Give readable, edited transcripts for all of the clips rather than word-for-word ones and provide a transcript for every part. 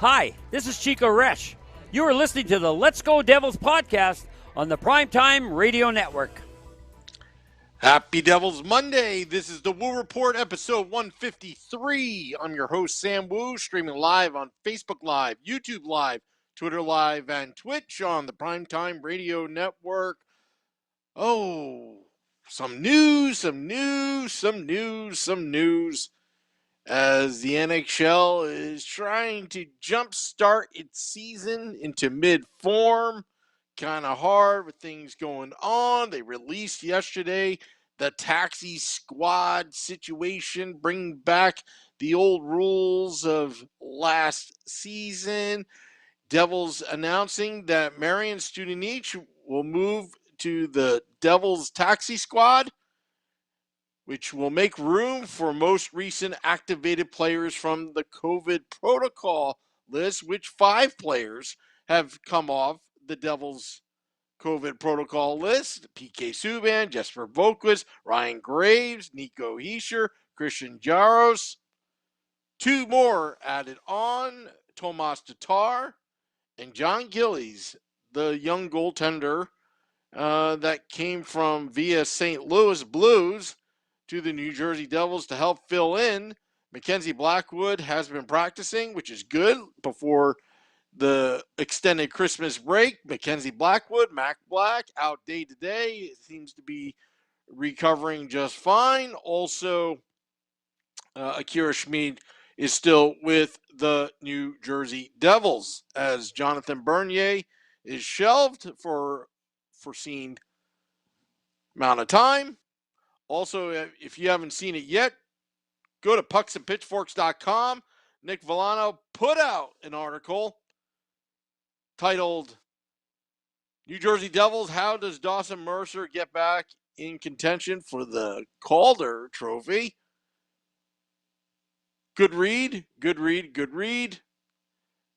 Hi, this is Chico Resch. You are listening to the Let's Go Devils podcast on the Primetime Radio Network. Happy Devils Monday. This is the Woo Report, episode 153. I'm your host, Sam Woo, streaming live on Facebook Live, YouTube Live, Twitter Live, and Twitch on the Primetime Radio Network. Oh, some news as the NHL is trying to jumpstart its season into mid-form. Kind of hard with things going on. They released yesterday the taxi squad situation, bringing back the old rules of last season. Devils announcing that Marian Studenic will move to the Devils taxi squad, which will make room for most recent activated players from the COVID protocol list, which 5 players have come off the Devils COVID protocol list: PK Subban, Jesper Boqvist, Ryan Graves, Nico Hischier, Christian Jaros. 2 more added on: Tomas Tatar and John Gillies, the young goaltender that came from via St. Louis Blues to the New Jersey Devils to help fill in. Mackenzie Blackwood has been practicing, which is good, before the extended Christmas break. Mackenzie Blackwood, Mac Black, out day to day. It seems to be recovering just fine. Also, Akira Schmid is still with the New Jersey Devils, as Jonathan Bernier is shelved for foreseen amount of time. Also, if you haven't seen it yet, go to pucksandpitchforks.com. Nick Villano put out an article titled New Jersey Devils, How Does Dawson Mercer Get Back in Contention for the Calder Trophy? Good read.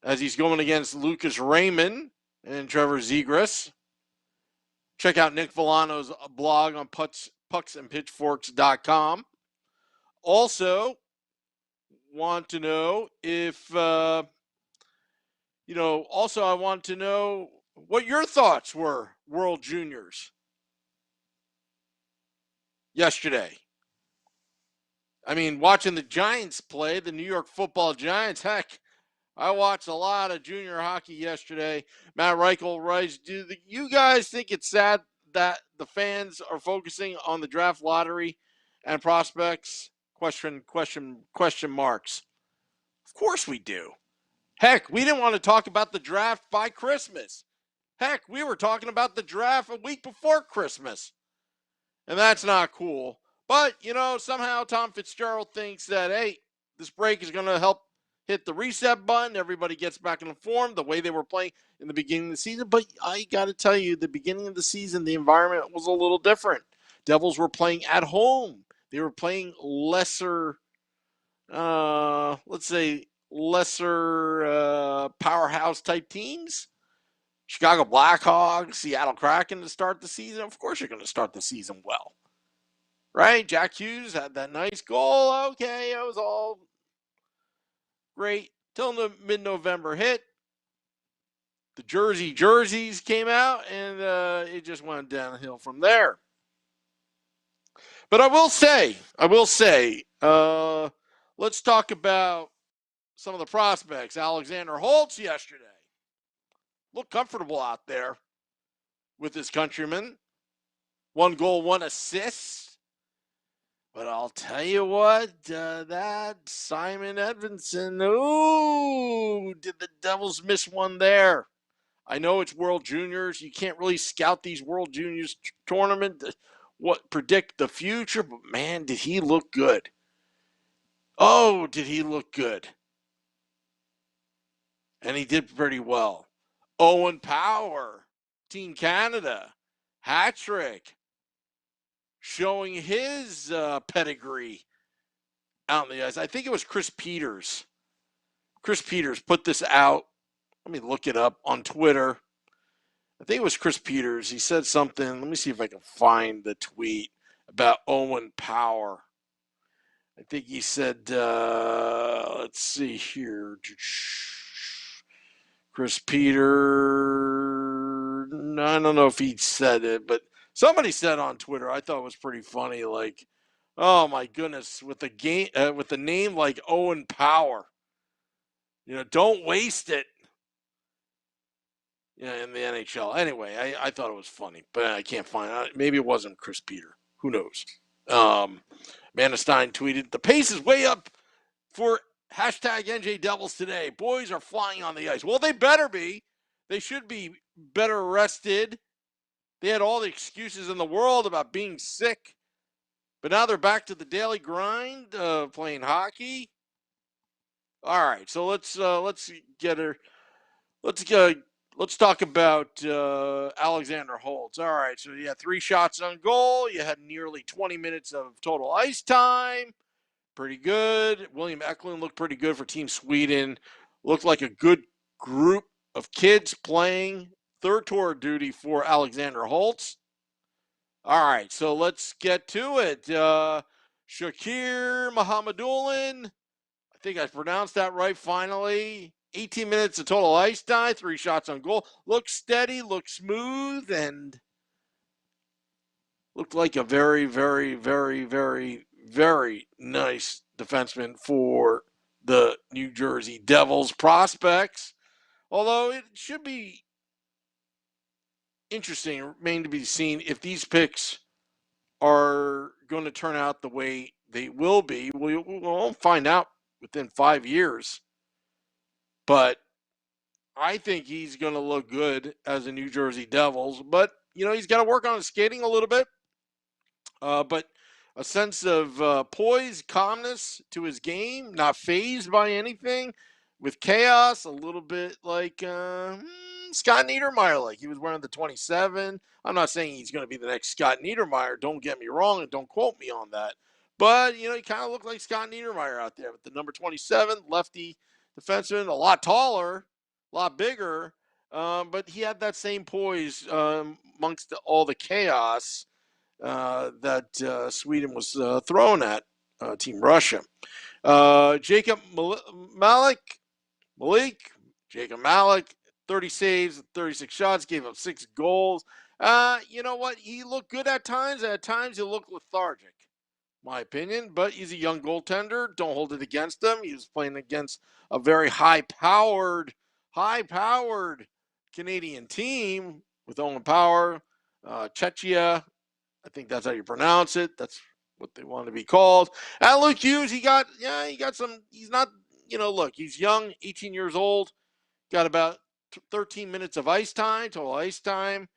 As he's going against Lucas Raymond and Trevor Zegras. Check out Nick Villano's blog on pucksandpitchforks.com. Also, want to know if, I want to know what your thoughts were, World Juniors, yesterday. I mean, watching the Giants play, the New York Football Giants, heck, I watched a lot of junior hockey yesterday. Matt Reichel writes, do you guys think it's sad that the fans are focusing on the draft lottery and prospects? Question marks. Of course we do. Heck, we didn't want to talk about the draft by Christmas. Heck, we were talking about the draft a week before Christmas. And that's not cool. But, somehow Tom Fitzgerald thinks that, hey, this break is going to help hit the reset button. Everybody gets back in form the way they were playing in the beginning of the season. But I got to tell you, the beginning of the season, the environment was a little different. Devils were playing at home. They were playing lesser powerhouse type teams. Chicago Blackhawks, Seattle Kraken to start the season. Of course you're going to start the season well. Right? Jack Hughes had that nice goal. Okay, it was all great till the mid-November hit. The jerseys came out, and it just went downhill from there. But I will say, let's talk about some of the prospects. Alexander Holtz yesterday looked comfortable out there with his countrymen. 1 goal, 1 assist. But I'll tell you what, that Simon Edvinsson, did the Devils miss one there? I know it's World Juniors. You can't really scout these World Juniors tournament to predict the future, but man, did he look good. Oh, did he look good. And he did pretty well. Owen Power, Team Canada, hat trick, showing his pedigree out on the ice. I think it was Chris Peters. Chris Peters put this out. Let me look it up on Twitter. I think it was Chris Peters. He said something. Let me see if I can find the tweet about Owen Power. I think he said, let's see here. Chris Peter, I don't know if he said it, but somebody said on Twitter, I thought it was pretty funny, like, oh my goodness, with a name like Owen Power, don't waste it. In the NHL. Anyway, I thought it was funny, but I can't find it. Maybe it wasn't Chris Peter. Who knows? Amanda Stein tweeted, the pace is way up for hashtag NJ Devils today. Boys are flying on the ice. Well, they better be. They should be better rested. They had all the excuses in the world about being sick, but now they're back to the daily grind, playing hockey. All right, so let's get her. Let's talk about Alexander Holtz. All right, so you had 3 shots on goal. You had nearly 20 minutes of total ice time. Pretty good. William Eklund looked pretty good for Team Sweden. Looked like a good group of kids playing. Third tour duty for Alexander Holtz. All right, so let's get to it. Shakir Mohammedoulin, I think I pronounced that right finally. 18 minutes of total ice time, 3 shots on goal. Looked steady, looked smooth, and looked like a very, very, very, very, very nice defenseman for the New Jersey Devils prospects. Although it should be interesting, remain to be seen if these picks are going to turn out the way they will be. We'll find out within 5 years. But I think he's going to look good as a New Jersey Devils. But, he's got to work on his skating a little bit. But a sense of poise, calmness to his game, not phased by anything, with chaos, a little bit like Scott Niedermayer. Like he was wearing the 27. I'm not saying he's going to be the next Scott Niedermayer. Don't get me wrong, and don't quote me on that. But, he kind of looked like Scott Niedermayer out there with the number 27, lefty defenseman, a lot taller, a lot bigger. But he had that same poise amongst all the chaos that Sweden was thrown at Team Russia. Jacob Jacob Malik, 30 saves, 36 shots, gave up 6 goals. You know what? He looked good at times. At times, he looked lethargic, my opinion. But he's a young goaltender. Don't hold it against him. He was playing against a very high-powered Canadian team with Owen Power, Chechia. I think that's how you pronounce it. That's what they want to be called. And Luke Hughes, he got some, he's not, look, he's young, 18 years old, got about 13 minutes of ice time, total ice time.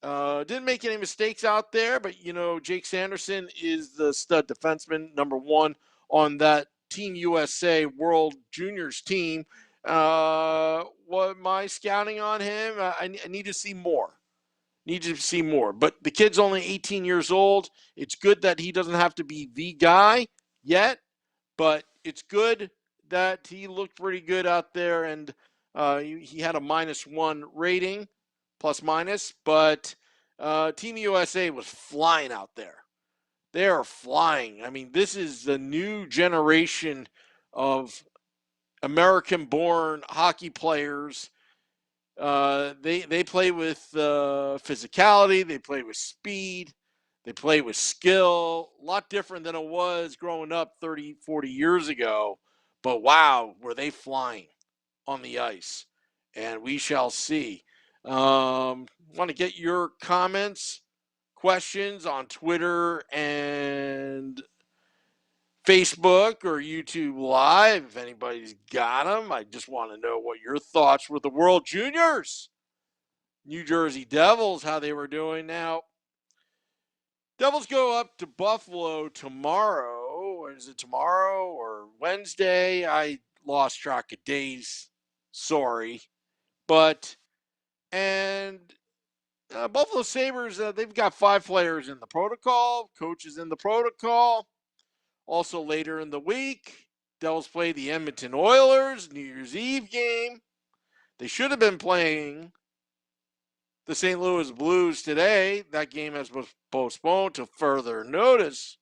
Didn't make any mistakes out there, but, Jake Sanderson is the stud defenseman, number 1 on that Team USA World Juniors team. What my scouting on him, I need to see more. But the kid's only 18 years old. It's good that he doesn't have to be the guy yet, but it's good that he looked pretty good out there, and he had a -1 rating, plus minus, but Team USA was flying out there. They are flying. I mean, this is the new generation of American-born hockey players. They play with physicality. They play with speed. They play with skill. A lot different than it was growing up 30, 40 years ago. But wow, were they flying on the ice. And we shall see. Want to get your comments, questions on Twitter and Facebook or YouTube Live, if anybody's got them. I just want to know what your thoughts were. The World Juniors, New Jersey Devils, how they were doing. Now, Devils go up to Buffalo tomorrow. Is it tomorrow or Wednesday? I lost track of days. Sorry. And Buffalo Sabres, they've got 5 players in the protocol, coaches in the protocol. Also later in the week, Devils play the Edmonton Oilers, New Year's Eve game. They should have been playing the St. Louis Blues today. That game has been postponed to further notice.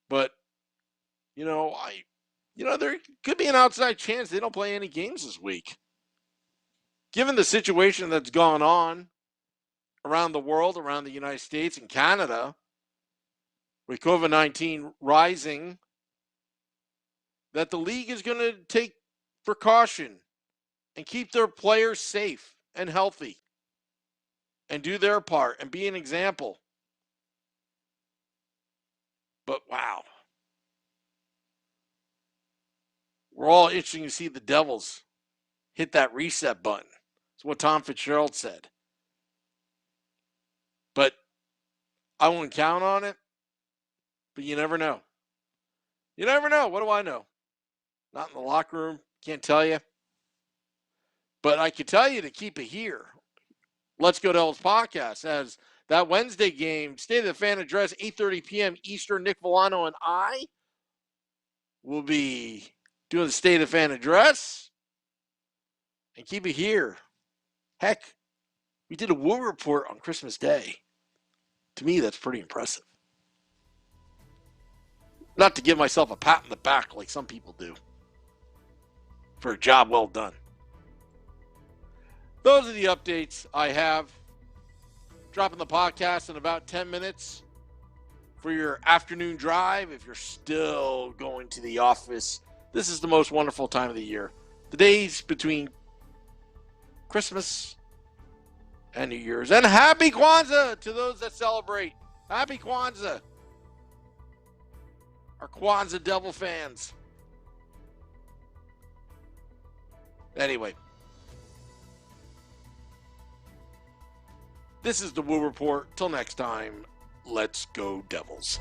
But, there could be an outside chance they don't play any games this week. Given the situation that's gone on around the world, around the United States and Canada, with COVID-19 rising, that the league is going to take precaution and keep their players safe and healthy and do their part and be an example. But wow. We're all itching to see the Devils hit that reset button. That's what Tom Fitzgerald said. But I wouldn't count on it. But you never know. You never know. What do I know? Not in the locker room. Can't tell you. But I can tell you to keep it here. Let's Go Devils podcast as that Wednesday game, State of the Fan Address, 8:30 p.m. Eastern. Nick Villano and I will be doing the State of the Fan Address. And keep it here. Heck, we did a Woo report on Christmas Day. To me, that's pretty impressive. Not to give myself a pat on the back like some people do. For a job well done. Those are the updates I have. Dropping the podcast in about 10 minutes for your afternoon drive. If you're still going to the office, this is the most wonderful time of the year. The days between Christmas and New Year's. And happy Kwanzaa to those that celebrate. Happy Kwanzaa. Our Kwanzaa Devil fans. Anyway. This is the Woo Report. Till next time, let's go Devils.